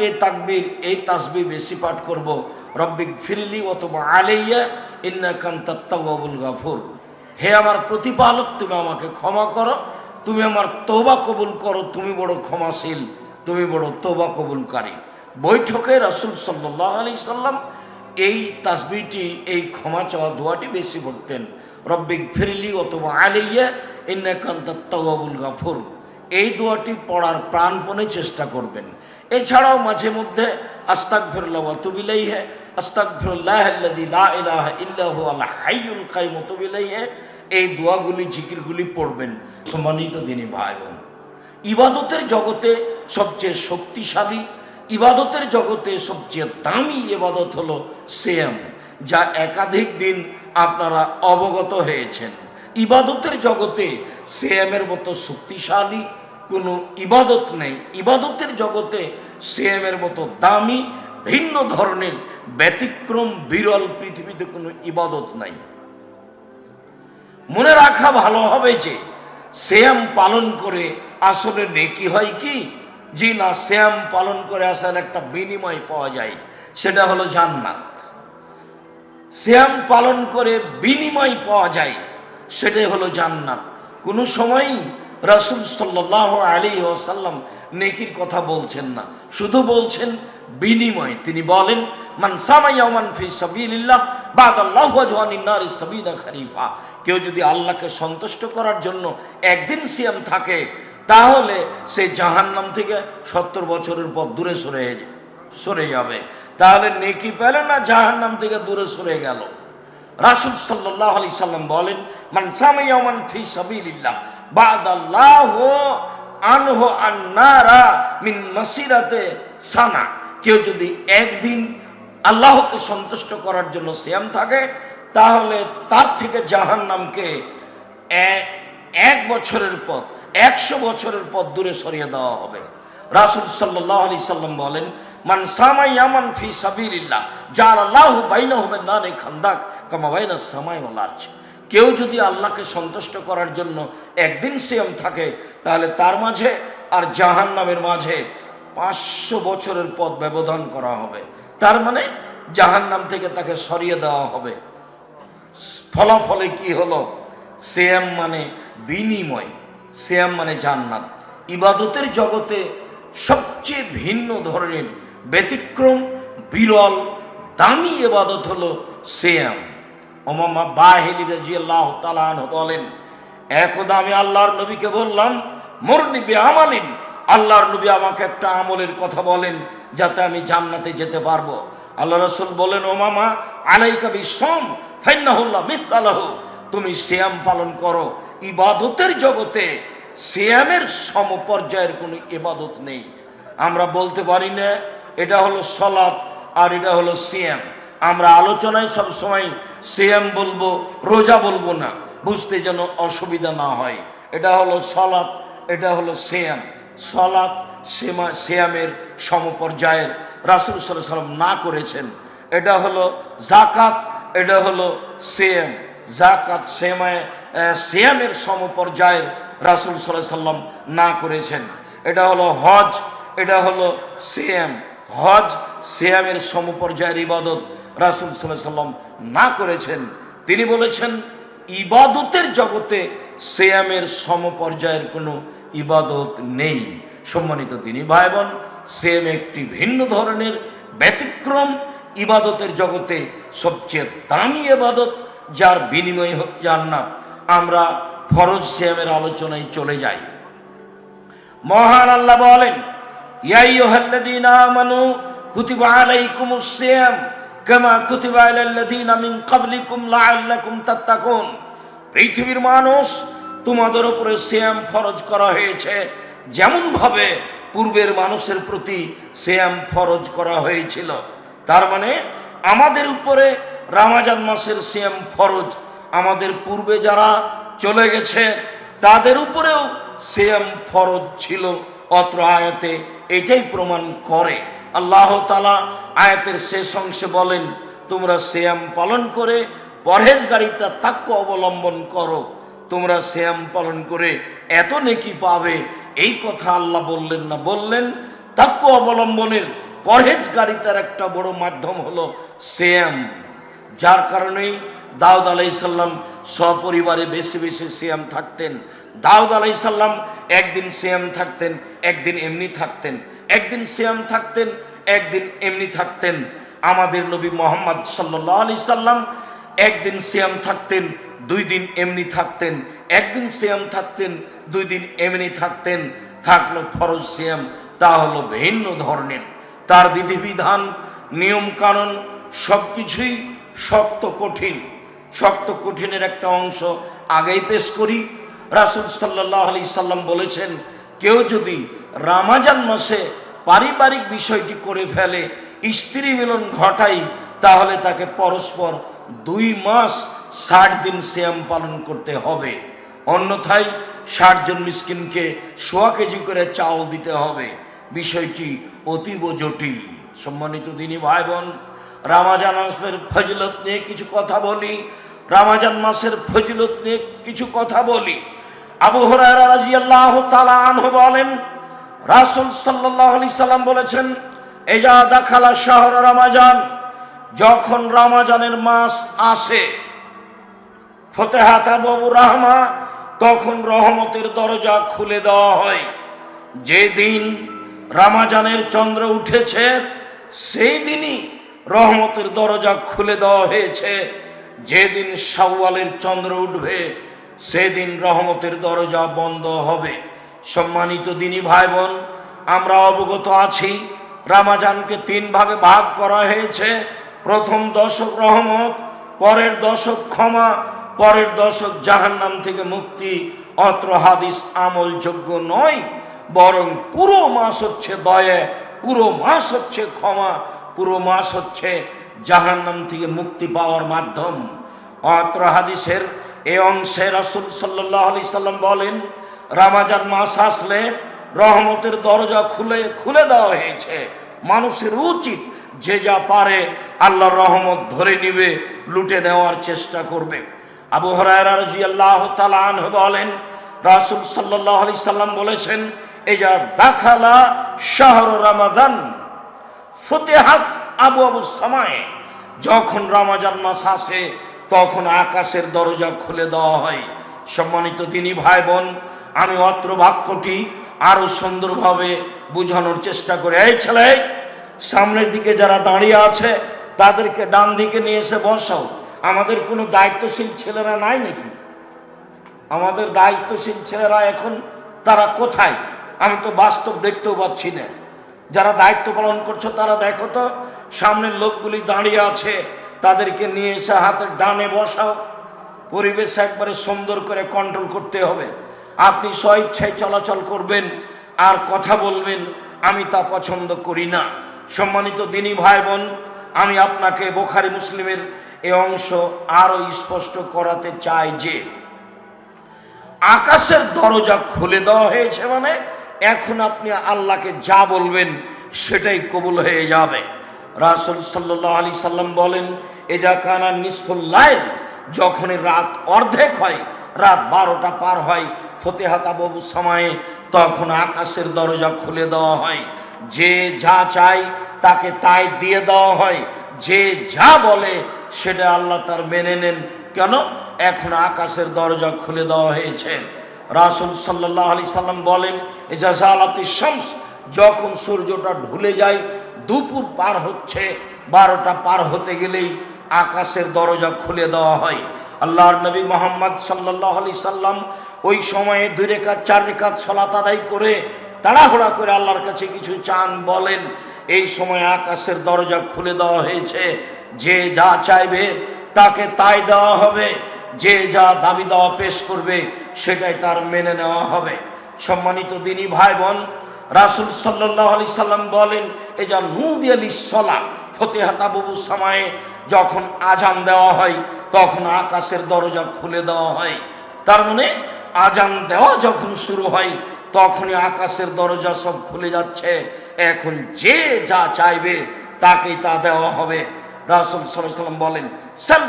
এই তাকবীর এই তাসবিহ বেশি পাঠ করব। রব্বিক ফিরলি ওয়া তুব আলাইয়া ইন্নাকা আনতাত তাওয়াবুল গাফুর। হে আমার প্রতিপালক, তুমি আমাকে ক্ষমা করো, তুমি আমার তওবা কবুল করো, তুমি বড় ক্ষমাশীল, তুমি বড় তওবা কবুলকারী। বৈঠকে রাসূল সাল্লাল্লাহু আলাইহি সাল্লাম এই তাসবিহটি, এই ক্ষমা চাওয়া দোয়াটি বেশি পড়তেন। রব্বিক ফিরলি ওয়া তুব আলাইয়া ইন্নাকা আনতাত তাওয়াবুল গাফুর। এই দোয়াটি পড়ার প্রাণপণে চেষ্টা করবেন। এছাড়াও মাঝে মধ্যে আস্তাগফিরুল্লাহ ওয়া আতুবু ইলাইহি, আস্তাগফিরুল্লাহাল্লাযী লা ইলাহা ইল্লা হুয়াল হাইয়ুল কাইয়ুম ওয়া আতুবু ইলাইহি, এই দোয়াগুলি জিকিরগুলি পড়বেন। সম্মানিত দিনী ভাই বোন, ইবাদতের জগতে সবচেয়ে শক্তিশালী, ইবাদতের জগতে সবচেয়ে দামি ইবাদত হলো সিয়াম, যা একাধিক দিন আপনারা অবগত হয়েছেন। ইবাদতের জগতে সিয়ামের মতো শক্তিশালী কোনো ইবাদত নেই। ইবাদতের জগতে সিয়ামের মতো দামি, ভিন্ন ধরনের, ব্যতিক্রম, বিরল পৃথিবীতে কোনো ইবাদত নাই। মনে রাখা ভালো হবে যে সিয়াম পালন করে আসলে নেকি হয় কি? জি না, সিয়াম পালন করে আসলে একটা বিনিময় পাওয়া যায়, সেটা হলো জান্নাত। সিয়াম পালন করে বিনিময় পাওয়া যায়, সেটাই হলো জান্নাত। কোনো সময়ই রাসূল সাল্লাল্লাহু আলাইহি ওয়াসাল্লাম নেকির কথা বলছেন না, শুধু বলছেন বিনিময়। তিনি বলেন, মান সামা ইয়াওমান ফি সাবিলিল্লাহ বাদাল্লাহু ওয়াজহানিন নারি সাবিনা খরিফা। কেউ যদি আল্লাহকে সন্তুষ্ট করার জন্য একদিন সিয়াম থাকে, তাহলে সে জাহান্নাম থেকে 70 বছরের পর দূরে সরে যাবে। তাহলে নেকি পেল না, জাহান্নাম থেকে দূরে সরে গেল। রাসূল সাল্লাল্লাহু আলাইহি সাল্লাম বলেন, মান সামা ইয়াওমান ফি সাবিলিল্লাহ বাদাল্লাহু আনহু আন-নারা মিন মাসিরাতে সানা। কেউ যদি একদিন আল্লাহকে সন্তুষ্ট করার জন্য সিয়াম থাকে, তাহলে তার থেকে জাহান্নামকে 1 বছরের পথ, 100 বছরের পথ দূরে সরিয়ে দেওয়া হবে। রাসূল সাল্লাল্লাহু আলাইহি সাল্লাম বলেন, মান সামা ইয়ামান ফি সাবিলিল্লাহ জাআলাল্লাহু বাইনাহু ওয়া নারি খান্দাক কামা বাইনাস সামাই ওয়াল আরজ। কেউ যদি আল্লাহকে সন্তুষ্ট করার জন্য একদিন সিয়াম থাকে, তাহলে তার মাঝে আর জাহান্নামের মাঝে 500 বছরের পথ ব্যবধান করা হবে। তার মানে জাহান্নাম থেকে তাকে সরিয়ে দেওয়া হবে। ফলাফলে কি হলো? সিয়াম মানে বিনিময়, সিয়াম মানে জান্নাত। ইবাদতের জগতে সবচেয়ে ভিন্ন ধরনের, ব্যতিক্রম, বিরল, দামি ইবাদত হলো সিয়াম। উমামা বাহিলী রাদিয়াল্লাহু তাআলা আনহু বলেন, একদা আমি আল্লাহর নবীকে বললাম, মুরনি বিআমালিন, আল্লাহর নবী আমাকে একটা আমলের কথা বলেন যাতে আমি জান্নাতে যেতে পারবো। আল্লাহ রাসূল বলেন, উমামা আলাইকা বিসসাম ফাইন্নাহু লা মিসলা লাহু, তুমি সিয়াম পালন করো। ইবাদতের জগতে সিয়ামের সমপর্যায়ের কোনো ইবাদত নেই। আমরা বলতে পারি না এটা হলো সালাত আর এটা হলো সিয়াম। আমরা আলোচনায় সবসময় সিয়াম বলবো, রোজা বলবো না, বুঝতে যেন অসুবিধা না হয়। এটা হলো সালাত, এটা হলো সিয়াম। সালাত সিয়ামের সমপর্যায়ের, রাসূল সাল্লাল্লাহু আলাইহি ওয়াসাল্লাম না করেছেন। এটা হলো যাকাত, এটা হলো সিয়াম। যাকাত সিয়ামের সমপর্যায়ের, রাসূল সাল্লাল্লাহু আলাইহি ওয়াসাল্লাম না করেছেন। এটা হলো হজ, এটা হলো সিয়াম। হজ সিয়ামের সমপর্যায়ের ইবাদত, রাসূল সাল্লাল্লাহু আলাইহি ওয়াসাল্লাম না করেছেন। তিনি বলেছেন, ইবাদতের জগতে সিয়ামের সমপর্যায়ের কোনো ইবাদত নেই। সম্মানিত দিনী ভাই বোন, সিয়াম একটি ভিন্ন ধরনের, ব্যতিক্রম, ইবাদতের জগতে সবচেয়ে দামি ইবাদত, যার বিনিময় জান্নাত। আমরা ফরজ সিয়ামের আলোচনায় চলে যাই। মহান আল্লাহ বলেন, ইয়া আইয়ুহাল্লাযীনা আমানু কুতিবা আলাইকুমুস সিয়াম কামা কুতিবা আলাল্লাযীনা মিন ক্বাবলিকুম লাআল্লাকুম তাত্তাকুন। পৃথিবীর মানুষ, তোমাদের উপরে সিয়াম ফরজ করা হয়েছে যেমন ভাবে পূর্বের মানুষের প্রতি সিয়াম ফরজ করা হয়েছিল। তার মানে আমাদের উপরে রমজান মাসের সিয়াম ফরজ। আমাদের পূর্বে যারা চলে গেছে তাদের উপরেও সিয়াম ফরজ ছিল। অত্র আয়াতে এটাই প্রমাণ করে। আল্লাহ তাআলা আয়াতের শেষ অংশে বলেন, তোমরা সিয়াম পালন করে পরহেজগারিতা, তাকওয়া অবলম্বন করো। তোমরা সিয়াম পালন করে এত নেকি পাবে, এই কথা আল্লাহ বললেন না, বললেন তাকওয়া অবলম্বনের পরহেজগারিতার একটা বড় মাধ্যম হলো সিয়াম। যার কারণেই দাউদ আলাইহিসসালাম সপরিবারে বেশি বেশি সিয়াম থাকতেন। দাউদ আলাইহিসসালাম একদিন সিয়াম থাকতেন, একদিন এমনি থাকতেন, একদিন সিয়াম থাকতেন, একদিন এমনি থাকতেন। আমাদের নবী মুহাম্মদ সাল্লাল্লাহু আলাইহি সাল্লাম একদিন সিয়াম থাকতেন, 2 দিন এমনি থাকতেন, একদিন সিয়াম থাকতেন, 2 দিন এমনি থাকতেন। থাকলো ফরজ সিয়াম, তা হলো ভিন্ন ধরনের। তার বিধিবিধান, নিয়ম কানুন সবকিছুই শক্ত কঠিন। শক্ত কঠিনের একটা অংশ আগেই পেশ করি। রাসূল সাল্লাল্লাহু আলাইহি সাল্লাম বলেছেন, কেউ যদি রমজান মাসে পারিবারিক বিষয়টি করে ফেলে, স্ত্রী মিলন ঘটায়, তাহলে তাকে পরস্পর 2 মাস 60 দিন সিয়াম পালন করতে হবে। অন্যথায় 60 জন মিসকিনকে 1.25 কেজি করে চাউল দিতে হবে। বিষয়টি অতীব জটিল। সম্মানিত দিনী ভাই বোন, রমজান মাসের ফজিলত নিয়ে কিছু কথা বলি। রমজান মাসের ফজিলত নিয়ে কিছু কথা বলি। আবু হুরায়রা রাদিয়াল্লাহু তাআলা আনহু বলেন, রাসূল সাল্লাল্লাহু আলাইহি সাল্লাম বলেছেন, ইজা দাখালা শাহর রমাজান, যখন রমজানের মাস আসে, ফতিহাত আবওয়াবুর রাহমা, তখন রহমতের দরজা খুলে দেওয়া হয়। যেদিন রমজানের চন্দ্র উঠেছে সেই দিনই রহমতের দরজা খুলে দেওয়া হয়েছে। যেদিন শাওয়ালের চন্দ্র উঠবে সেদিন রহমতের দরজা বন্ধ হবে। সম্মানিত দিনী ভাই বোন, আমরা অবগত আছি রমজানকে 3 ভাগে ভাগ করা হয়েছে। প্রথম দশক রহমত, পরের দশক ক্ষমা, পরের দশক জাহান্নাম থেকে মুক্তি। অত্র হাদিস আমলযোগ্য নয়, বরং পুরো মাস হচ্ছে দয়া, পুরো মাস হচ্ছে ক্ষমা, পুরো মাস হচ্ছে জাহান্নাম থেকে মুক্তি পাওয়ার মাধ্যম। অত্র হাদিসের এই অংশে রাসূল সাল্লাল্লাহু আলাইহি সাল্লাম বলেন, রমজান মাস আসলে রহমতের দরজা খুলে দেওয়া হয়েছে। মানুষের উচিত যে যা পারে আল্লাহর রহমত ধরে নিবে, লুটে নেওয়ার চেষ্টা করবে। আবু হুরায়রা রাদিয়াল্লাহু তাআলা আনহু বলেন, রাসূল সাল্লাল্লাহু আলাইহি সাল্লাম বলেছেন, ইজা দাখালা শাহর রমাদান ফুতিহাত আবওয়াবুস সামায়ে, যখন রমজান মাস আসে তখন আকাশের দরজা খুলে দেওয়া হয়। সম্মানিত দিনী ভাই বোন, আমি অত্র বাক্যটি আরো সুন্দরভাবে বোঝানোর চেষ্টা করে। এই ছেলে, সামনের দিকে যারা দাঁড়িয়ে আছে তাদেরকে ডান দিকে নিয়ে এসে বসাও। আমাদের কোনো দায়িত্বশীল ছেলেরা নাই নাকি? আমাদের দায়িত্বশীল ছেলেরা এখন তারা কোথায়? আমি তো বাস্তব দেখতেও পাচ্ছি না। যারা দায়িত্ব পালন করছো তারা দেখো তো, সামনের লোকগুলি দাঁড়িয়ে আছে, তাদেরকে নিয়ে এসে হাতের ডানে বসাও। পরিবেশ একবারে সুন্দর করে কন্ট্রোল করতে হবে। আপনি স্বইচ্ছায় চলাচল করবেন আর কথা বলবেন, আমি তা পছন্দ করি না। সম্মানিত দিনী ভাই বোন, আমি আপনাকে বুখারী মুসলিমের এই অংশ আরো স্পষ্ট করাতে চাই যে আকাশের দরজা খুলে দেওয়া হয়েছে, মানে এখন আপনি আল্লাহকে যা বলবেন সেটাই কবুল হয়ে যাবে। রাসূল সাল্লাল্লাহু আলাইহি সাল্লাম বলেন, ইজা কানা নিসফুল লাইল, যখন রাত অর্ধেক হয়, রাত 12টা পার হয়, ফতিহাত আবওয়াবুস সামায়ে, তখন আকাশের দরজা খুলে দেওয়া হয়। যে যা চায় তাকে তাই দিয়ে দেওয়া হয়। যে যা বলে সেটা আল্লাহ তার মেনে নেন। কেন? এখন আকাশের দরজা খুলে দেওয়া হয়েছে। রাসূল সাল্লাল্লাহু আলাইহি সাল্লাম বলেন, ইজা জালাতিশ শামস, যখন সূর্যটা ঢলে যায়, দুপুর পার হচ্ছে, 12টা পার হতে গেলেই আকাশের দরজা খুলে দেওয়া হয়। আল্লাহর নবী মুহাম্মদ সাল্লাল্লাহু আলাইহি সাল্লাম ওই সময়ে 2 রাকাত 4 রাকাত সালাত আদায় করে তাড়াহুড়া করে আল্লাহর কাছে কিছু চান, বলেন। এই সময় আকাশের দরজা খুলে দেওয়া হয়েছে। যে যা চাইবে তাকে তাই দেওয়া হবে। যে যা দাবি দেওয়া পেশ করবে সেটাই তার মেনে নেওয়া হবে। সম্মানিত দিনী ভাই বোন, রাসূল সাল্লাল্লাহু আলাইহি সাল্লাম বলেন, ইজা নুদিয়া লিস-সালাহ ফতিহাত আবওয়াবুস সামায়ে, যখন আজান দেওয়া হয় তখন আকাশের দরজা খুলে দেওয়া হয়। তার মানে আজান দেওয়া যখন শুরু হয় তখনই আকাশের দরজা সব খুলে যাচ্ছে। এখন যে যা চাইবে তাকেই তা দেওয়া হবে। রাসূল সাল্লাল্লাহু আলাইহি সাল্লাম বলেন, সাল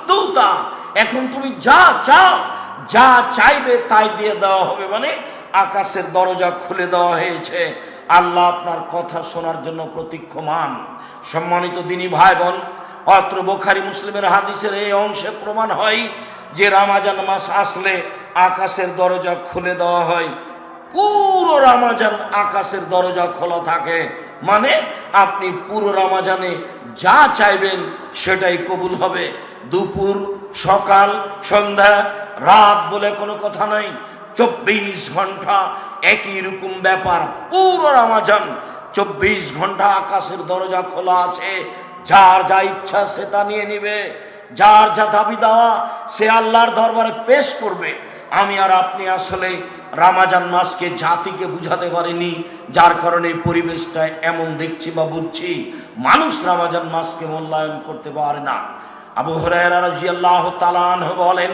তুতা, এখন তুমি যা চাও, যা চাইবে তাই দিয়ে দেওয়া হবে। মানে আকাশের দরজা খুলে দেওয়া হয়েছে। আল্লাহ আপনার কথা শোনার জন্য প্রতীক্ষমান। সম্মানিত দিনী ভাই বোন, অত্র বুখারী মুসলিমের হাদিসের এই অংশে প্রমাণ হয় যে রমজান মাস আসলে আকাশের দরজা খুলে দেওয়া হয়। পুরো রমজান আকাশের দরজা খোলা থাকে, মানে আপনি পুরো রমজানে যা চাইবেন সেটাই কবুল হবে। দুপুর, সকাল, সন্ধ্যা, রাত বলে কোনো কথা নাই, 24 ঘন্টা একই রকম ব্যাপার। পুরো রমজান 24 ঘন্টা আকাশের দরজা খোলা আছে। যার যা ইচ্ছা সে তা নিয়ে নিবে, যার যা দাবি দেওয়া সে আল্লাহর দরবারে পেশ করবে। আমি আর আপনি আসলে রমজান মাসকে জাতিকে বুঝাতে পারিনি, যার কারণে পরিবেশটা এমন দেখছি বা বুঝছি। মানুষ রমজান মাসকে মূল্যায়ন করতে পারে না। আবু হুরায়রা রাদিয়াল্লাহু তাআলা আনহু বলেন,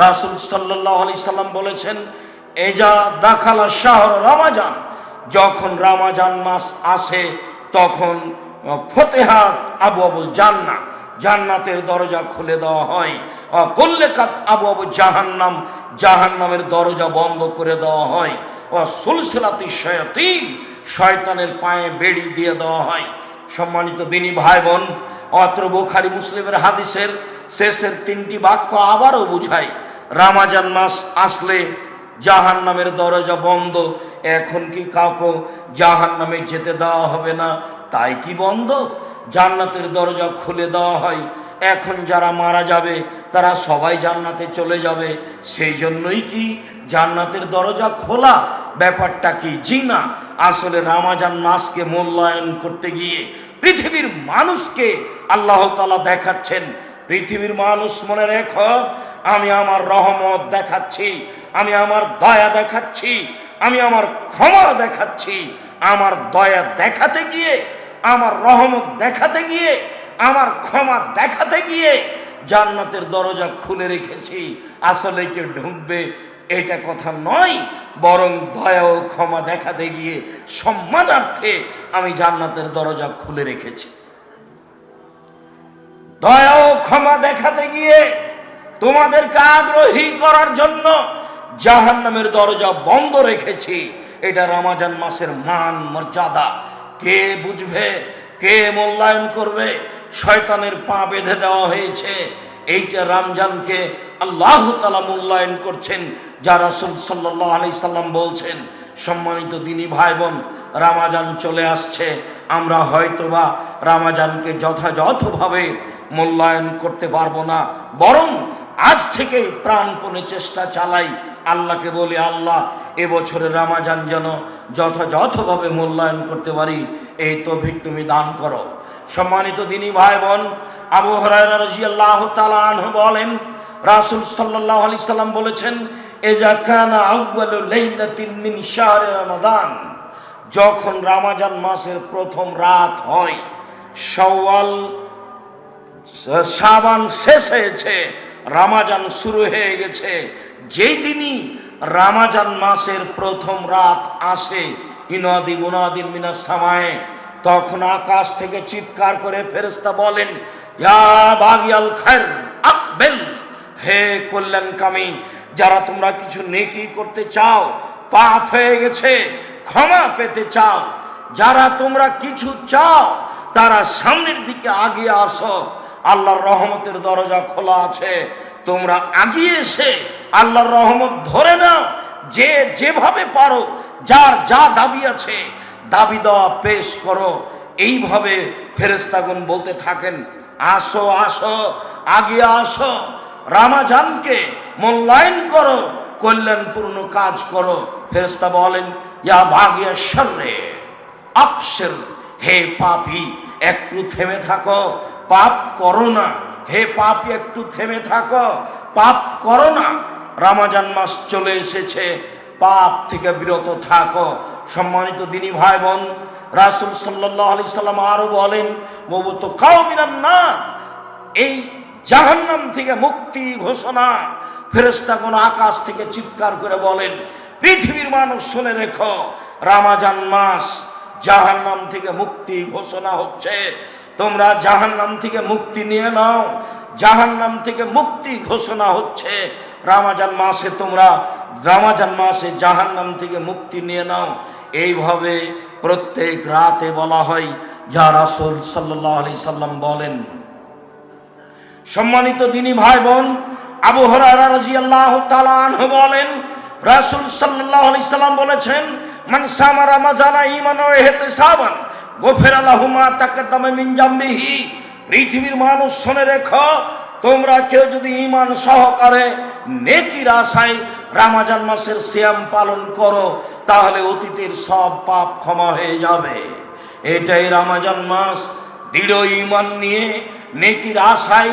রাসূল সাল্লাল্লাহু আলাইহি সাল্লাম বলেছেন, এজা দাখালা শাহর রমজান, যখন রমজান মাস আসে তখন ফতেহাত আবওয়াবুল জান্নাহ, জান্নাতের দরজা খুলে দেওয়া হয়। কুল্লিকাত আবওয়াবু জাহান্নাম, জাহান্নামের দরজা বন্ধ করে দেওয়া হয়। সুলসিলাতি শায়াতিন, শয়তানের পায়ে বেড়ি দিয়ে দেওয়া হয়। সম্মানিত দিনী ভাই বোন, অত্র বুখারী মুসলিমের হাদিসের শেষের 3টি বাক্য আবারও বুঝায়, রমজান মাস আসলে জাহান্নামের দরজা বন্ধ। এখন কি কাউকে জাহান্নামে যেতে দেওয়া হবে না তাই কি বন্ধ? জান্নাতের দরজা খুলে দেওয়া হয়। এখন যারা মারা যাবে তারা সবাই জান্নাতে চলে যাবে, সেই জন্যই কি জান্নাতের দরজা খোলা? ব্যাপারটা কি? জি না, আসলে রমজান মাসকে মূল্যায়ন করতে গিয়ে পৃথিবীর মানুষকে আল্লাহ তাআলা দেখাচ্ছেন, পৃথিবীর মানুষ মনে রেখো, আমি আমার রহমত দেখাচ্ছি, আমি আমার দয়া দেখাচ্ছি, আমি আমার ক্ষমা দেখাচ্ছি। আমার দয়া দেখাতে গিয়ে, আমার রহমত দেখাতে গিয়ে, আমার ক্ষমা দেখাতে গিয়ে জান্নাতের দরজা খুলে রেখেছি। আসলে কেউ ঢুকবে এটা কথা নয়, বরং দয়া ও ক্ষমা দেখাতে গিয়ে সম্মানার্থে আমি জান্নাতের দরজা খুলে রেখেছি। দয়া ও ক্ষমা দেখাতে গিয়ে তোমাদেরকে আগ্রহী করার জন্য জাহান্নামের দরজা বন্ধ রেখেছি। এটা রমজান মাসের মান মর্যাদা। কে বুঝবে, কে মূল্যায়ন করবে? শয়তানের পা বেঁধে দেওয়া হয়েছে। এইটা রমজানকে আল্লাহ তাআলা মূল্যায়ন করছেন, যা রাসূল সাল্লাল্লাহু আলাইহি সাল্লাম বলছেন। সম্মানিত দিনী ভাই বোন, রমজান চলে আসছে, আমরা হয়তোবা রমজানকে যথাযথভাবে মূল্যায়ন করতে পারবো না, বরং আজ থেকেই প্রাণপণে চেষ্টা চালাই, আল্লাহকে বলি, আল্লাহ এবছরের রমজান যেন যথাযথভাবে মূল্যায়ন করতে পারি, এই তৌফিক তুমি দান করো। সম্মানিত দিনী ভাই বোন, আবু হুরায়রা রাদিয়াল্লাহু তাআলা আনহু বলেন, রাসূল সাল্লাল্লাহু আলাইহি সাল্লাম বলেছেন, ইজা কানা আউয়ালু লাইলাতিন মিন শাহরি রমাদান, যখন রমজান মাসের প্রথম রাত হয়, শাওয়াল শাবান শেষ হয়েছে, রমজান শুরু হয়ে গেছে, যেই দিনই রমজান মাসের প্রথম রাত আসে, ইনাদি মুনাদিন মিনাস সামায়ে, তখন আকাশ থেকে চিৎকার করে ফেরেশতা বলেন, ইয়া বাগিয়াল খায়র আকবিল, হে কল্যাণকামী, যারা তোমরা কিছু নেকি করতে চাও, পাপ হয়ে গেছে, ক্ষমা পেতে চাও, যারা তোমরা কিছু চাও তারা সামনের দিকে আগিয়ে আসো, আল্লাহর রহমতের দরজা খোলা আছে, তোমরা আগিয়ে এসে আল্লাহর রহমত ধরে নাও। যে যেভাবে পারো, যার যা দাবি আছে দাবি দেওয়া পেশ করো। এইভাবে ফেরেশতাগণ বলতে থাকেন, আসো আসো, আগিয়ে আসো, রমজানকে মূল্যায়ন করো, কল্যাণপূর্ণ কাজ করো। ফেরেশতা বলেন, ইয়া বাগিয়া শাররে আকসির, হে পাপী একটু থেমে থাকো, পাপ করো না। হে পাপী একটু থেমে থাকো, পাপ করো না। রমজান মাস চলে এসেছে, পাপ থেকে বিরত থাকো। সম্মানিত দিনী ভাই বোন, রাসূল সাল্লাল্লাহু আলাইহি সাল্লাম আরো বলেন, মুবতাকাউ মিনান নার, এই জাহান্নাম থেকে মুক্তি ঘোষণা। ফেরেশতাগণ আকাশ থেকে চিৎকার করে বলেন, পৃথিবীর মানুষ শুনে রেখো, রমজান মাস জাহান্নাম থেকে মুক্তি ঘোষণা হচ্ছে, তোমরা জাহান্নাম থেকে মুক্তি নিয়ে নাও। জাহান্নাম থেকে মুক্তি ঘোষণা হচ্ছে, রমজান মাসে তোমরা রমজান মাসে জাহান্নাম থেকে মুক্তি নিয়ে নাও। এইভাবে প্রত্যেক রাতে বলা হয়, যা রাসূল সাল্লাল্লাহু আলাইহি সাল্লাম বলেন। সম্মানিত দিনী ভাই বোন, আবু হুরায়রা রাদিয়াল্লাহু তাআলা আনহু বলেন, রাসূল সাল্লাল্লাহু আলাইহি সাল্লাম বলেছেন, মান সামা রমাজানা ঈমানান ওয়া ইহতিসাবান গুফিরা লাহু মা তাকাদ্দামা মিন জামবিহি। পৃথিবীর মানুষ শুনে রেখো, তোমরা কেউ যদি ঈমান সহকারে নেকির আশায় রমজান মাসের সিয়াম পালন করো, তাহলে অতীতের সব পাপ ক্ষমা হয়ে যাবে। এটাই রমজান মাস। দৃঢ় ঈমান নিয়ে নেকির আশায়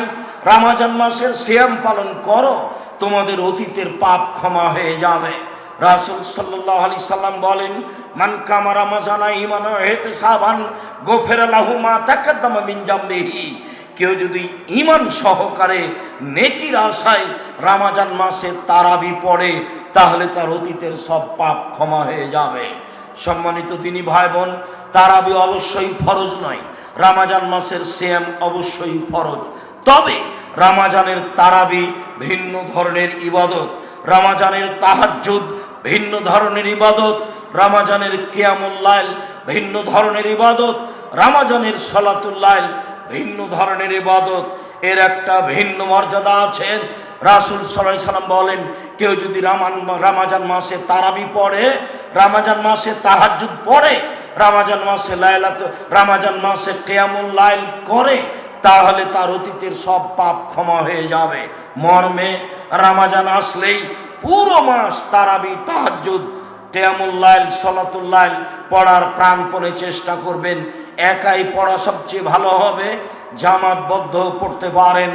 রমজান মাসের সিয়াম পালন করো, তোমাদের অতীতের পাপ ক্ষমা হয়ে যাবে। রাসূল সাল্লাল্লাহু আলাইহি সাল্লাম বলেন, মান কামা রমাজানা ঈমানান ওয়া ইহতিসাবান গুফিরা লাহু মা তাকাদ্দামা মিন জামবিহি। কেউ যদি ঈমান সহকারে নেকির আশায় রমজান মাসে তারাবি পড়ে, তাহলে তার অতীতের সব পাপ ক্ষমা হয়ে যাবে। সম্মানিত দিনী ভাই বোন, তারাবি অবশ্যই ফরজ নয়, রমজান মাসের সিয়াম অবশ্যই ফরজ। তবে রমজানের তারাবি ভিন্ন ধরনের ইবাদত, রমজানের তাহাজ্জুদ ভিন্ন ধরনের ইবাদত, রমজানের কিয়ামুল লাইল ভিন্ন ধরনের ইবাদত, রমজানের সালাতুল লাইল ভিন্ন ধরনের ইবাদত। এর একটা ভিন্ন মর্যাদা আছে। রাসূল সাল্লাল্লাহু আলাইহি সাল্লাম বলেন, কেউ যদি রমজান মাসে তারাবি পড়ে, রমজান মাসে তাহাজ্জুদ পড়ে, রমজান মাসে কিয়ামুল লাইল করে, তাহলে তার অতীতের সব পাপ ক্ষমা হয়ে যাবে। মর্মে রমজান আসলেই পুরো মাস তারাবি, তাহাজ্জুদ, কিয়ামুল লাইল, সালাতুল লাইল পড়ার প্রাণপণে চেষ্টা করবেন। একাই পড়া সবচেয়ে ভালো হবে। জামাতবদ্ধ পড়তে পারেন,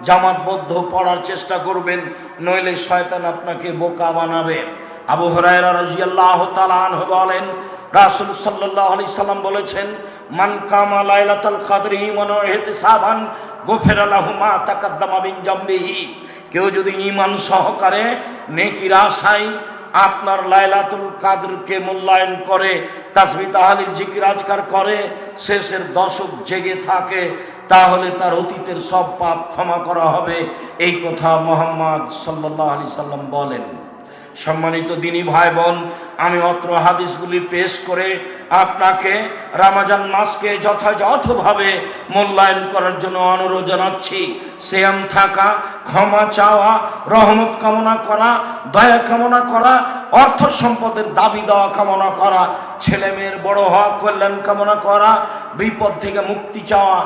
জামাতবদ্ধ পড়ার চেষ্টা করবেন, নইলে শয়তান আপনাকে বোকা বানাবে। আবু হুরায়রা রাদিয়াল্লাহু তাআলা আনহু বলেন, রাসূল সাল্লাল্লাহু আলাইহি সাল্লাম বলেছেন, মান কামা লাইলাতুল কদরি ঈমানান ওয়া ইহতিসাবান গুফিরা লাহু মা তাকাদ্দামা মিন জামবিহি। কেউ যদি ঈমান সহকারে নেকির আশায় আপনার লাইলাতুল কদরকে মূল্যায়ন করে, তাসবিহ তাহলিল জিকির আজকার করে, শেষের দশক জেগে থাকে, তাহলে তার অতীতের সব পাপ ক্ষমা করা হবে। এই কথা মুহাম্মদ সাল্লাল্লাহু আলাইহি সাল্লাম বলেন। সম্মানিত দিনী ভাই বোন, আমি অত্র হাদিসগুলি পেশ করে আপনাকে রমজান মাসকে যথাযথভাবে মূল্যায়ন করার জন্য অনুরোধ জানাচ্ছি। সিয়াম থাকা, ক্ষমা চাওয়া, রহমত কামনা করা, দয়া কামনা করা, অর্থ সম্পদের দাবি দেওয়া কামনা করা, ছেলে মেয়ের বড় হওয়া, কল্যাণ কামনা করা, বিপদ থেকে মুক্তি চাওয়া,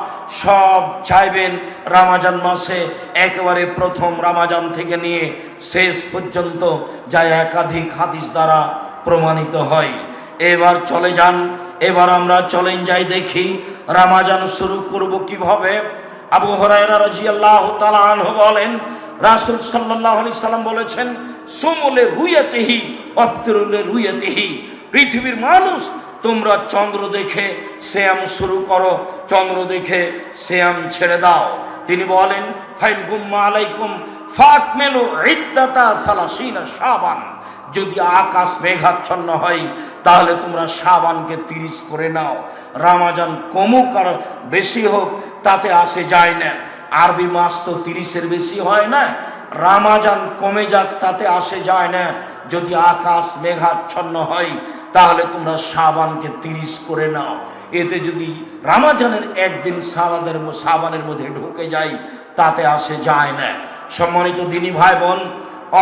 সব চাইবেন রমজান মাসে। একেবারে প্রথম রমজান থেকে নিয়ে শেষ পর্যন্ত, যা একাধিক হাদিস দ্বারা প্রমাণিত হয়। এবার চলে যান, এবার আমরা চলেন যাই দেখি রমজান শুরু করব কিভাবে। আবু হুরায়রা রাদিয়াল্লাহু তাআলা আনহু বলেন, রাসূল সাল্লাল্লাহু আলাইহি সাল্লাম বলেছেন, সুমুলে রুয়াতিহি ওয়াফতিরুলে রুয়াতিহি। পৃথিবীর মানুষ, তোমরা চন্দ্র দেখে সিয়াম শুরু করো, চন্দ্র দেখে সিয়াম ছেড়ে দাও। তিনি বলেন, ফাইন গুম্মা আলাইকুম ফাকমিলু ইদ্দাতা সালাসিনা শাবান। যদি আকাশ মেঘাচ্ছন্ন হয়, তাহলে তোমরা শাবানকে 30 করে নাও। রমজান কমুক আর বেশি হোক তাতে আসে যায় না। আরবি মাস তো 30-এর বেশি হয় না। রমজান কমে যাক তাতে আসে যায় না। যদি আকাশ মেঘাচ্ছন্ন হয়, তাহলে তোমরা শাবানকে 30 করে নাও। এতে যদি রমজানের একদিন শাবানের মধ্যে ঢুকে যায়, তাতে আসে যায় না। সম্মানিত দিনী ভাই বোন,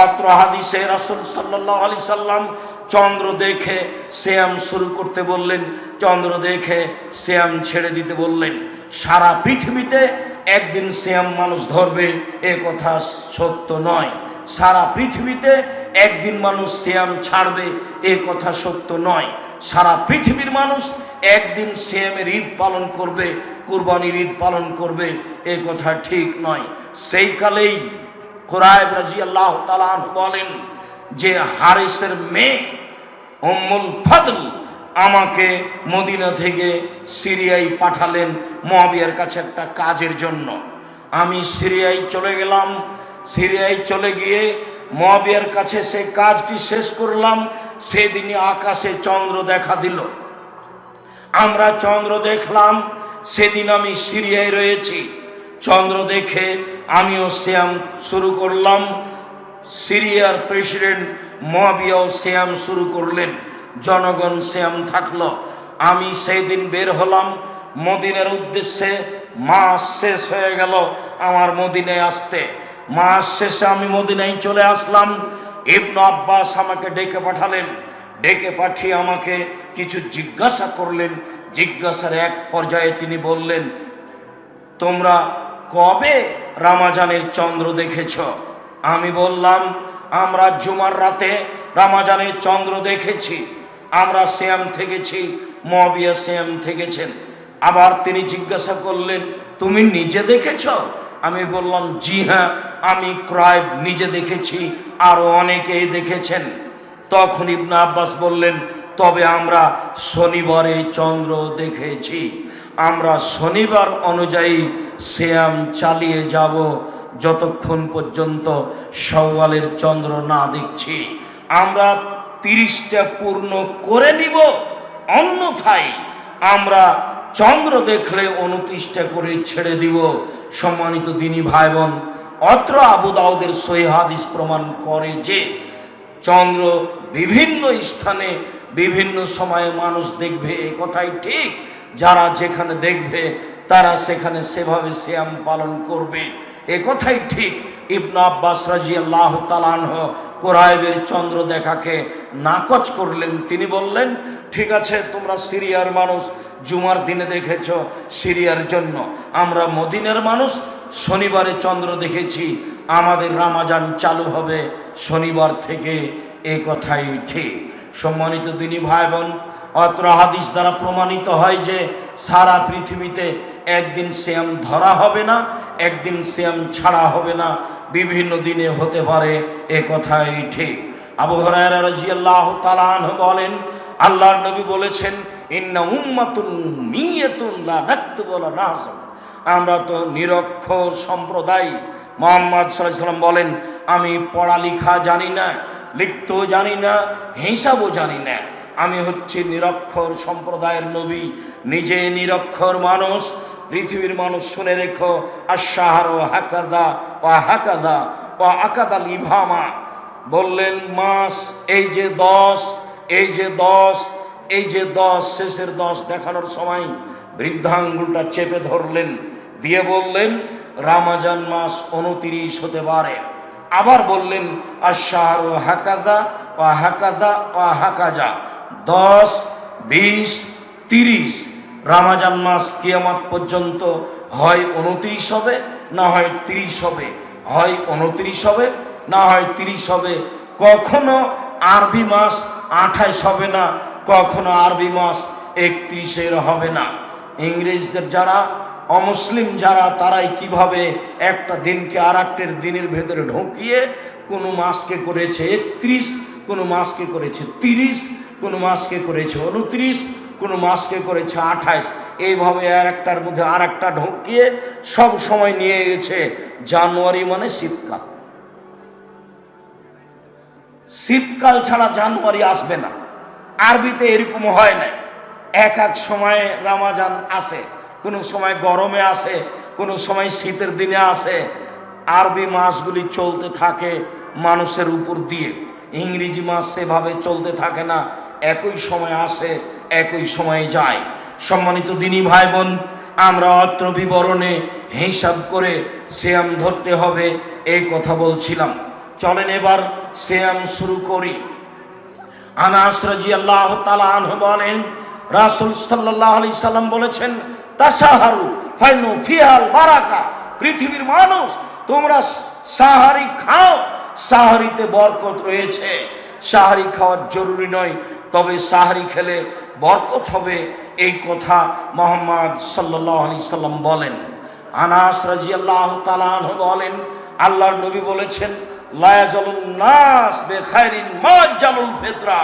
অত্র হাদিসে রাসূল সাল্লাল্লাহু আলাইহি সাল্লাম চন্দ্র দেখে সিয়াম শুরু করতে বললেন, চন্দ্র দেখে সিয়াম ছেড়ে দিতে বললেন। সারা পৃথিবীতে একদিন সিয়াম মানুষ ধরবে, এ কথা সত্য নয়। সারা পৃথিবীতে একদিন মানুষ সিয়াম ছাড়বে, এ কথা সত্য নয়। সারা পৃথিবীর মানুষ একদিন সিয়ামের ঈদ পালন করবে, কুরবানির ঈদ পালন করবে, এ কথা ঠিক নয়। সেই কালেই কুরাইব রাদিয়াল্লাহু তাআলা আনহু বলেন যে, হারিসের মেয়ে উম্মুল ফাদল আমাকে মদিনা থেকে সিরিয়ায় পাঠালেন মুআবিয়ার কাছে একটা কাজের জন্য। আমি সিরিয়ায় চলে গেলাম। সিরিয়ায় চলে গিয়ে মুআবিয়ার কাছে সে কাজটি শেষ করলাম। সেদিনই আকাশে চন্দ্র দেখা দিল। আমরা চন্দ্র দেখলাম। সেদিন আমি সিরিয়ায় রয়েছি। চন্দ্র দেখে আমিও সিয়াম শুরু করলাম। সিরিয়ার প্রেসিডেন্ট মুআবিয়াও সিয়াম শুরু করলেন। জনগণ সিয়াম থাকলো। আমি সেই দিন বের হলাম মদিনার উদ্দেশ্যে। মাস শেষ হয়ে গেল আমার মদিনায় আসতে। মাস শেষে আমি মদিনায় চলে আসলাম। ইবনে আব্বাস আমাকে ডেকে পাঠালেন। ডেকে পাঠিয়ে আমাকে কিছু জিজ্ঞাসা করলেন। জিজ্ঞাসার এক পর্যায়ে তিনি বললেন, তোমরা কবে রমজানের চন্দ্র দেখেছ? আমি বললাম, আমরা জুমার রাতে রমজানের চন্দ্র দেখেছি। আমরা সিয়াম থেকেছি, মুয়াবিয়া সিয়াম থেকেছেন। আবার তিনি জিজ্ঞাসা করলেন, তুমি নিজে দেখেছ? আমি বললাম, জি হ্যাঁ, আমি ক্রাইব নিজে দেখেছি, আরো অনেকেই দেখেছেন। তখন ইবনে আব্বাস বললেন, তবে আমরা শনিবারে চন্দ্র দেখেছি। আমরা শনিবার অনুযায়ী সিয়াম চালিয়ে যাব যতক্ষণ পর্যন্ত শাওয়ালের চন্দ্র না দেখছি। আমরা 30টা পূর্ণ করে নিব, অন্যথায় আমরা চন্দ্র দেখলে 29টা করে ছেড়ে দিব। সম্মানিত দিনী ভাই বোন, অত্র আবু দাউদের সহিহ হাদিস প্রমাণ করে যে চন্দ্র বিভিন্ন স্থানে বিভিন্ন সময়ে মানুষ দেখবে, এ কথাই ঠিক। যারা যেখানে দেখবে তারা সেখানে সেভাবে সিয়াম পালন করবে, এ কথাই ঠিক। ইবনে আব্বাস রাদিয়াল্লাহু তাআলা আনহু কুরাইবের চন্দ্র দেখাকে নাকচ করলেন। তিনি বললেন, ঠিক আছে, তোমরা সিরিয়ার মানুষ জুমার দিনে দেখেছ সিরিয়ার জন্য, আমরা মদিনার মানুষ শনিবারে চন্দ্র দেখেছি, আমাদের রমজান চালু হবে শনিবার থেকে, এ কথাই ঠিক। সম্মানিত দিনী ভাই বোন, অত্র হাদিস দ্বারা প্রমাণিত হয় যে সারা পৃথিবীতে একদিন সিয়াম ধরা হবে না, একদিন সিয়াম ছাড়া হবে না, বিভিন্ন দিনে হতে পারে, এ কথাই ঠিক। আবু হুরায়রা রাদিয়াল্লাহু তাআলা আনহু বলেন, আল্লাহর নবী বলেছেন, ইন্না উম্মাতুন মিয়াতুন লা নাকতুবু ওয়া লা নাহসাব। আমরা তো নিরক্ষর সম্প্রদায়। মুহাম্মদ সাল্লাল্লাহু আলাইহি ওয়াসাল্লাম বলেন, আমি পড়ালেখা জানি না, লিখতেও জানি না, হিসাবও জানি না। আমি হচ্ছে নিরক্ষর সম্প্রদায়ের নবী, নিজে নিরক্ষর মানুষ। পৃথিবীর মানুষ শুনে রেখো, আশ-শাহরু হাকাযা ওয়া হাকাযা ওয়া আকাদাল ইবহামা। বললেন, মাস এই যে 10, এই যে 10, এই যে 10, শেষের 10 দেখানোর সময় বৃদ্ধাঙ্গুলটা চেপে ধরলেন, দিয়ে বললেন, রমজান মাস 29 হতে পারে। আবার বললেন, আশ-শাহরু হাকাযা ওয়া হাকাযা ওয়া হাকাযা, 10, 20, 30। রমজান মাস কিয়ামত পর্যন্ত হয় 29 হবে, না হয় 30 হবে, হয় 29 হবে, না হয় 30 হবে। কখনো আরবি মাস 28 হবে না, কখনো আরবি মাস 31 হবে না। ইংরেজদের যারা অমুসলিম যারা, তারাই কিভাবে একটা দিনকে আর একটা দিনের ভেতরে ঢুকিয়ে কোনো মাসকে করেছে 31, কোনো মাসকে করেছে 30, কোনো মাসকে করেছে 29, কোনো মাসকে করেছে 28। এইভাবে আর একটার মধ্যে আর একটা ঢুকিয়ে সব সময় নিয়ে গেছে জানুয়ারি মানে শীতকাল। শীতকাল ছাড়া জানুয়ারি আসবে না। আরবিতে এরকম হয় না। এক এক সময়ে রমজান আসে, কোনো সময় গরমে আসে, কোনো সময় শীতের দিনে আসে। আরবি মাসগুলি চলতে থাকে মানুষের উপর দিয়ে। ইংরেজি মাস সেভাবে চলতে থাকে না, একই সময় আসে, একই সময়ে যায়। সম্মানিত দিনী ভাই বোন, আমরা অত্র বিবরণে হিসাব করে সিয়াম ধরতে হবে, এই কথা বলছিলাম। চলেন এবার সিয়াম শুরু করি। আনাস রাদিয়াল্লাহু তাআলা আনহু বলেন, রাসূল সাল্লাল্লাহু আলাইহি সাল্লাম বলেছেন, তাসাহারু ফাইনু ফিহাল বারাকা। পৃথিবীর মানুষ, তোমরা সাহারি খাও, সাহারিতে বরকত রয়েছে। সাহারি খাওয়া জরুরি নয়, তবে সাহারি খেলে বরকত হবে, এই কথা মুহাম্মদ সাল্লাল্লাহু আলাইহি সাল্লাম বলেন। আনাস রাদিয়াল্লাহু তাআলা আনহু বলেন, আল্লাহর নবী বলেছেন, লা ইয়াজালুন নাস বিখাইরিন মা জালুল ফিতরা।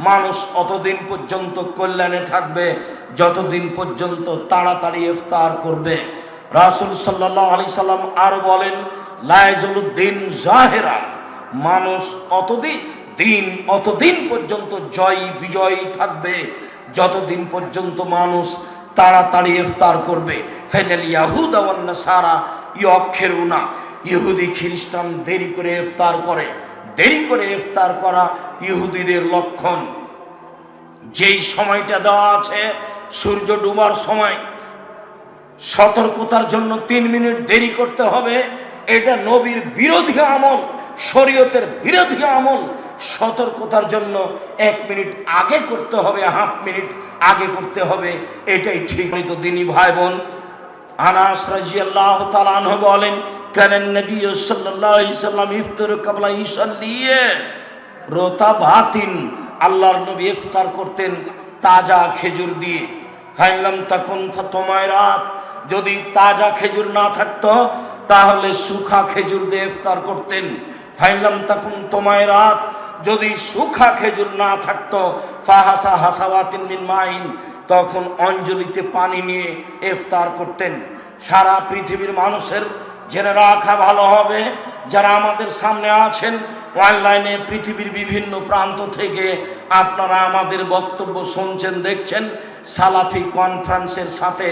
মানুষ অতদিন পর্যন্ত কল্যাণে থাকবে যতদিন পর্যন্ত তাড়াতাড়ি ইফতার করবে। রাসূল সাল্লাল্লাহু আলাইহি সাল্লাম আর বলেন, লা ইয়াজালুদ্দিন জাহিরা। মানুষ অতদিন পর্যন্ত জয় বিজয় থাকবে যতদিন পর্যন্ত মানুষ তাড়াতাড়ি ইফতার করবে। ফাইনাল ইয়াহুদা ওয়ান নাসারা ইয়াখিরুনা। ইহুদি খ্রিস্টান দেরি করে ইফতার করে। দেরি করে ইফতার করা ইহুদিদের লক্ষণ। যেই সময়টা দেওয়া আছে সূর্য ডুবার সময়, সতর্কতার জন্য 3 মিনিট দেরি করতে হবে, এটা নবীর বিরোধী আমল, শরীয়তের বিরোধী আমল। সতর্কতার জন্য 1 মিনিট আগে করতে হবে, হাফ মিনিট আগে করতে হবে, এটাই ঠিক। তো দিনী ভাই বোন, আনাস রাদিয়াল্লাহু তাআলা আনহু বলেন, কানান নবী সাল্লাল্লাহু আলাইহি সাল্লাম ইফতারু ক্বাবলা ইসাল্লিয়ে রতাবাতিন, আল্লাহর নবী ইফতার করতেন তাজা খেজুর দিয়ে। ফাইনলাম তাকুন ফাতমায়রাত, যদি তাজা খেজুর না থাকতো তাহলে শুখা খেজুর দিয়ে ইফতার করতেন। ফাইনলাম তাকুন তোমায়রাত, যদি শুখা খেজুর না থাকতো ফাহাসা হাসাওয়াতিন মিন মাইন, তখন অঞ্জলিতে পানি নিয়ে ইফতার করতেন। সারা পৃথিবীর মানুষের জেনে রাখা ভালো হবে, যারা আমাদের সামনে আছেন অনলাইনে, পৃথিবীর বিভিন্ন প্রান্ত থেকে আপনারা আমাদের বক্তব্য শুনছেন, দেখছেন, সালাফি কনফারেন্সের সাথে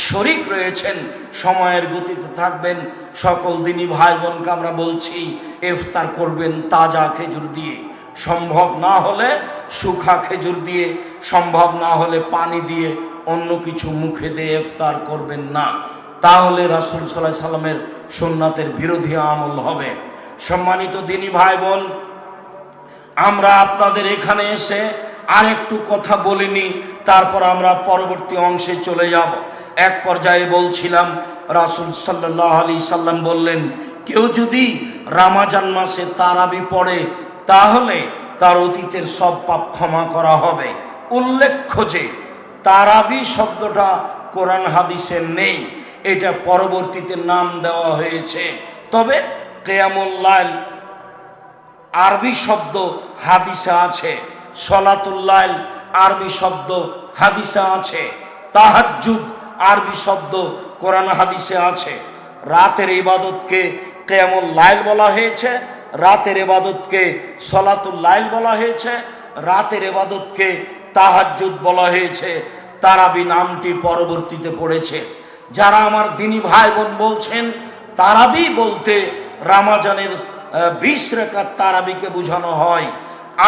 শরিক রয়েছেন। সময়ের গতিতে থাকবেন। সকল দিনী ভাই বোনকে আমরা বলছি, ইফতার করবেন তাজা খেজুর দিয়ে, সম্ভব না হলে শুখা খেজুর দিয়ে, সম্ভব না হলে পানি দিয়ে, অন্য কিছু মুখে দিয়ে ইফতার করবেন না, তাহলে রাসূল সাল্লাল্লাহু আলাইহি সাল্লামের সুন্নাতের বিরোধী আমল হবে। সম্মানিত দিনী ভাই বোন, আমরা আপনাদের এখানে এসে আরেকটু কথা বলিনি, তারপর আমরা পরবর্তী অংশে চলে যাব। এক পর্যায়ে বলছিলাম, রাসূল সাল্লাল্লাহু আলাইহি সাল্লাম বললেন, কেউ যদি রমজান মাসে তারাবি পড়ে তাহলে তার অতীতের সব পাপ ক্ষমা করা হবে। উল্লেখ্য যে তারাবি শব্দটা কোরআন হাদিসে নেই, এটা পরবর্তীতে নাম দেওয়া হয়েছে। তবে কিয়ামুল লাইল আরবি শব্দ হাদিসে আছে, সলাতুল লাইল আরবি শব্দ হাদিসে আছে, তাহাজ্জুদ আরবি শব্দ কোরআন হাদিসে আছে। রাতের ইবাদতকে কিয়ামুল লাইল বলা হয়েছে, রাতের ইবাদতকে সলাতুল লাইল বলা হয়েছে, রাতের ইবাদতকে তাহাজ্জুদ বলা হয়েছে। তারাবি নামটি পরবর্তীতে পড়েছে। যারা আমার দিনী ভাই বোন বলছেন তারাবি বলতে রমজানের 20 রাকাত তারাবিকে বোঝানো হয়,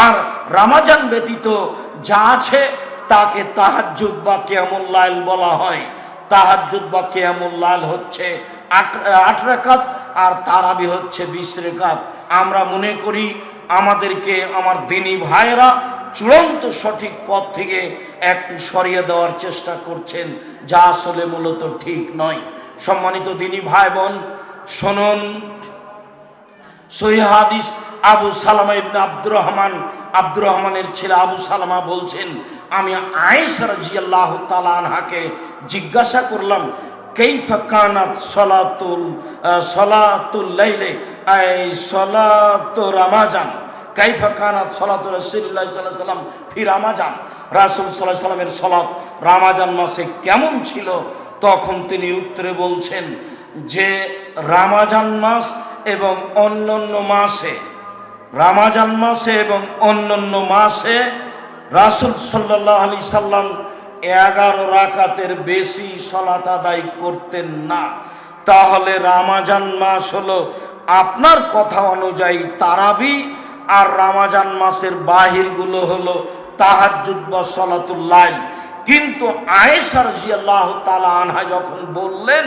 আর রমজান ব্যতীত যা আছে তাকে তাহাজ্জুদ বা কিয়ামুল লাইল বলা হয়। তাহাজ্জুদ বা কিয়ামুল লাইল হচ্ছে 8 রাকাত, আর তারাবি হচ্ছে 20 রাকাত। আমরা মনে করি আমাদেরকে আমার দিনী ভাইরা চূড়ান্ত সঠিক পথ থেকে একটু সরিয়ে দেওয়ার চেষ্টা করছেন, যা আসলে মূলত ঠিক নয়। সম্মানিত দিনী ভাই বোন, শুনুন, সহিহ হাদিস আবু সালামা ইবনে আব্দুর রহমানের ছেলে আবু সালামা বলছেন, আমি আয়েশা রাদিয়াল্লাহু তাআলা আনহাকে জিজ্ঞাসা করলাম, কাইফা কানাত সলাতুল লাইলে সলাতু রমাজান, কাইফা কানাত সলাতু রাসূলুল্লাহ সাল্লাল্লাহু আলাইহি ওয়াসাল্লাম ফি রমাজান, রাসূল সাল্লাল্লাহু আলাইহি ওয়াসাল্লামের সালাত রমাজান মাসে কেমন ছিল? তখন তিনি উত্তরে বলছেন যে রমাজান মাস এবং অন্যান্য মাসে, রমাজান মাসে এবং অন্যান্য মাসে রাসূল সাল্লাল্লাহু আলাইহি সাল্লাম 11 রাকাতের বেশি সালাত আদায় করতেন না। তাহলে রমাজান মাস হলো আপনার কথা অনুযায়ী তারাবি, আর রমাজান মাসের বাহিরগুলো হলো তাহাজ্জুদ বা সলাতুল লাইল। কিন্তু আয়েশা রাদিয়াল্লাহু তাআলা আনহা যখন বললেন,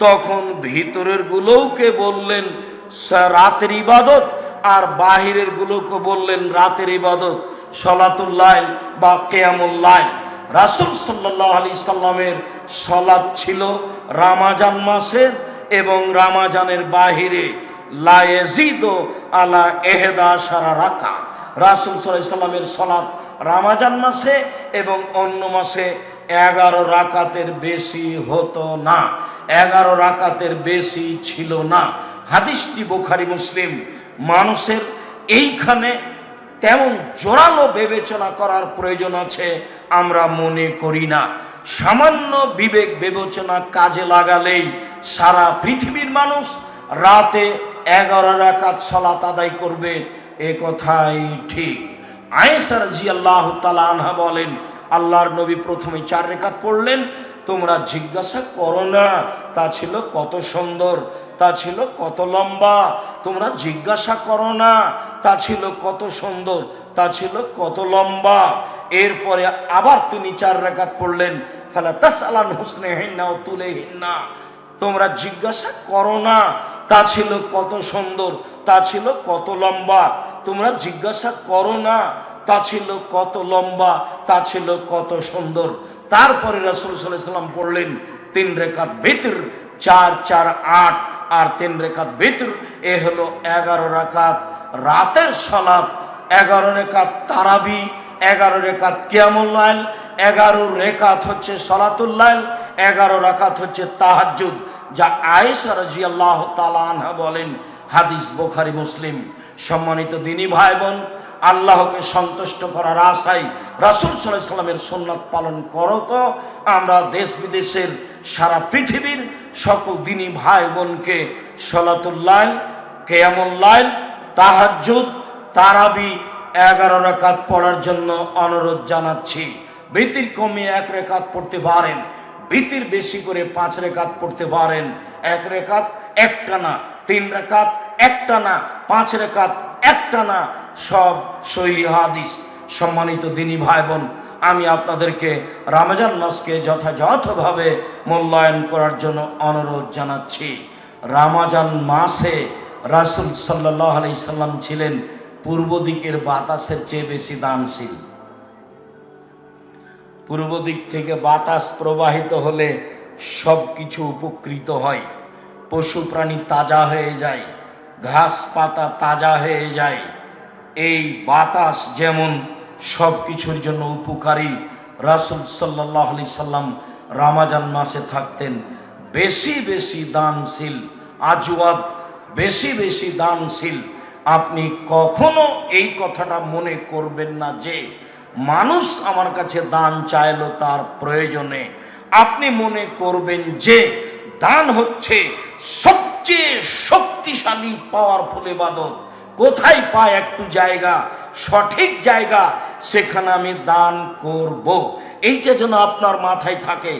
তখন ভিতরের গুলোকে বললেন রাতের ইবাদত, আর বাহিরের গুলোকে বললেন রাতের ইবাদত, সলাতুল লাইল বা কিয়ামুল লাইল। রাসূল সাল্লাল্লাহু আলাইহি সাল্লামের সালাত ছিল রমাজান মাসের এবং রমাজানের বাহিরে লা ইয়াজিদু আলা 11 রাকাত। রাসূল সাল্লাল্লাহু আলাইহি সাল্লামের সালাত রমাজান মাসে এবং অন্য মাসে 11 রাকাতের বেশি হতো না, 11 রাকাতের বেশি ছিল না। হাদিসটি বুখারী মুসলিম। মানুষের এইখানে তেমন জোরালো বিবেচনা করার প্রয়োজন আছে আমরা মনে করি না। সামান্য বিবেক বিবেচনা কাজে লাগালেই সারা পৃথিবীর মানুষ রাতে 11 রাকাত সালাত আদায় করবে, এ কথাই ঠিক। আয়েশা রাদিয়াল্লাহু তাআলা আনহা বলেন, আল্লাহর নবী প্রথমে 4 রাকাত পড়লেন, তোমরা জিজ্ঞাসা করো না তা ছিল কত সুন্দর, তা ছিল কত লম্বা, তোমরা জিজ্ঞাসা করো না তা ছিল কত সুন্দর, তা ছিল কত লম্বা। এরপরে আবার তিনি 4 রাকাত পড়লেন, ফালা তাসআলান হুসনিহিন্না ওয়া তুলিহিন্না, তোমরা জিজ্ঞাসা করো না তা ছিল কত সুন্দর, তা ছিল কত লম্বা, তোমরা জিজ্ঞাসা করো না তা ছিল কত লম্বা, তা ছিল কত সুন্দর। তারপরে রাসূল সাল্লাল্লাহু আলাইহি ওয়াসাল্লাম পড়লেন 3 রাকাত বিতর, 4 4 8 আর 3 রাকাত বিতর, এ হলো 11 রাকাত রাতের সালাত, 11 রাকাত তারাবি, 11 রাকাত কিয়ামুল লাইল, 11 রাকাত হচ্ছে সালাতুল লাইল, 11 রাকাত হচ্ছে তাহাজ্জুদ। যা আয়েশা রাদিয়াল্লাহু তাআলা আনহা বলেন, হাদিস বুখারী মুসলিম। সম্মানিত দিনী ভাই বোন, আল্লাহকে সন্তুষ্ট করার আশায় রাসূল সাল্লাল্লাহু আলাইহি সাল্লামের সুন্নাত পালন করো তো আমরা দেশ বিদেশের সারা পৃথিবীর সকল দিনী ভাই বোনকে সালাতুল লাইল, কিয়ামুল লাইল, তাহাজ্জুদ, তারাবি 11 রাকাত পড়ার জন্য অনুরোধ জানাচ্ছি। বিতির কমিয়ে 1 রাকাত পড়তে পারেন, বিতির বেশি করে 5 রাকাত পড়তে পারেন। 1 রাকাত একটানা, 3 রাকাত একটানা, 5 রাকাত একটানা, সব সহিহ হাদিস। সম্মানিত দিনী ভাই বোন, আমি আপনাদেরকে রমজান মাসকে যথাযথভাবে মূল্যায়ন করার জন্য অনুরোধ জানাচ্ছি। রমজান মাসে রাসূল সাল্লাল্লাহু আলাইহি সাল্লাম ছিলেন পূর্ব দিকের বাতাসের চেয়ে বেশি দানশীল। পূর্ব দিক থেকে বাতাস প্রবাহিত হলে সব কিছু উপকৃত হয়, পশু প্রাণী তাজা হয়ে যায়, ঘাস পাতা তাজা হয়ে যায়। এই বাতাস যেমন সব কিছুর জন্য উপকারী, রাসূল সাল্লাল্লাহু আলাইহি সাল্লাম রমজান মাসে থাকতেন বেশি বেশি দানশীল, আজওয়াব, বেশি বেশি দানশীল। আপনি কখনো এই কথাটা মনে করবেন না যে মানুষ আমার কাছে দান চাইলো তার প্রয়োজনে। আপনি মনে করবেন যে দান হচ্ছে সবচেয়ে শক্তিশালী পাওয়ারফুল ইবাদত। কোথায় পায় একটু জায়গা, সঠিক জায়গা, সেখানে আমি দান করব, এইটা যেন আপনার মাথায় থাকে।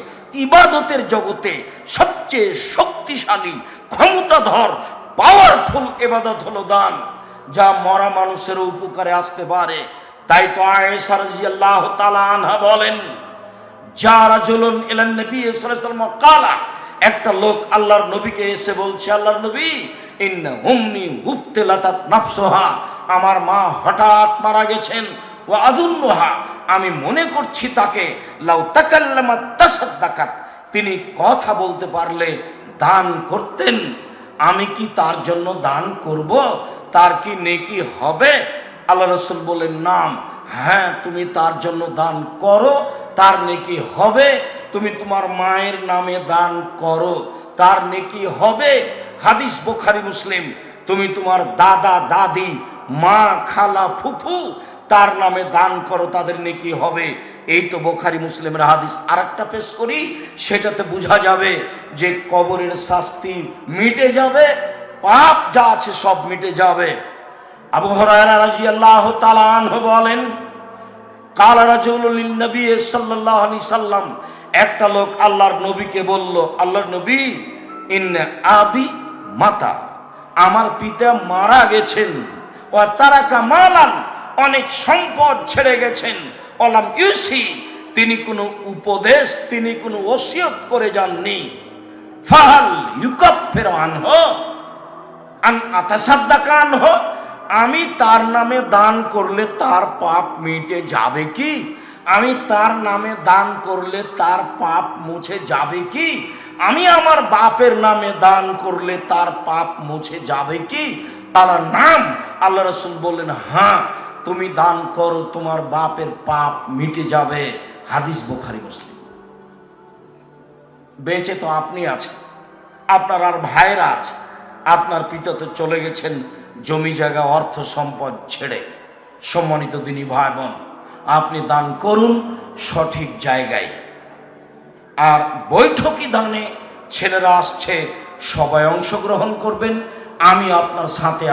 ইবাদতের জগতে সবচেয়ে শক্তিশালী, ক্ষমতাধর, পাওয়ারফুল ইবাদত হলো দান, যা মরা মানুষের উপকারে আসতে পারে। তাই তো আয়েশা রাদিয়াল্লাহু তাআলা আনহা বলেন, যা রাজুলুন ইলান নবী সাল্লাল্লাহু আলাইহি ওয়াসাল্লাম ক্বালা, একটা লোক আল্লাহর নবীকে এসে বলছে, আল্লাহর নবী, ইন্না উম্মি উফতিলাতাত নাফসুহা, আমার মা হঠাৎ মারা গেছেন, ওয়া আযুন্নুহা, আমি মনে করছি তাকে লাউ তাকাল্লামাত তাসাদ্দাকাত, তিনি কথা বলতে পারলে দান করতেন, আমি কি তার জন্য দান করব? তার কি নেকি হবে? আল্লাহ রাসূল বলেন, নাম, হ্যাঁ, তুমি তার জন্য দান করো, তার নেকি হবে। তুমি তোমার মায়ের নামে দান করো, তার নেকি হবে। হাদিস বুখারী মুসলিম। তুমি তোমার দাদা দাদি, মা, খালা, ফুফু, তার নামে দান করো, তাদের নেকি হবে। এই তো বুখারী মুসলিমের হাদিস। আরেকটা পেশ করি, সেটাতে বোঝা যাবে যে কবরের শাস্তি মিটে যাবে, পাপ যা আছে সব মিটে যাবে। আবু হুরায়রা রাদিয়াল্লাহু তাআলা আনহু বলেন, কালা রাজুলুন লিন নবী সাল্লাল্লাহু আলাইহি সাল্লাম, একটা লোক আল্লাহর নবীকে বলল, আল্লাহর নবী, ইন্না আবি মাতা, আমার পিতা মারা গেছেন, ওয়া তারাকা মালান, অনেক সম্পদ ছেড়ে গেছেন, ওয়ালাম ইউসি, তিনি কোনো উপদেশ, তিনি কোনো ওসিয়ত করে যাননি। ফাহাল ইউকাফিরু আনহু আন আতাসাদ্দাকা আনহু, আমি তার নামে দান করলে তার পাপ মিটে যাবে কি? আমি তার নামে দান করলে তার পাপ মুছে যাবে কি? আমি আমার বাপের নামে দান করলে তার পাপ মুছে যাবে কি? তার নাম, আল্লাহ রাসূল বললেন, হ্যাঁ, তুমি দান করো, তোমার বাপের পাপ মিটে যাবে। হাদিস বুখারী মুসলিম। বেঁচে তো আপনি আছেন, আপনার আর ভাইরা আছে, আপনার পিতা তো চলে গেছেন জমি জায়গা অর্থ সম্পদ ছেড়ে। সম্মানিত দিনী ভাই বোন, আপনি দান করুন সঠিক জায়গায়। আর বৈঠকি দানে ছেলেরা আসছে, সবাই অংশগ্রহণ করবেন, আমি আপনার সাথে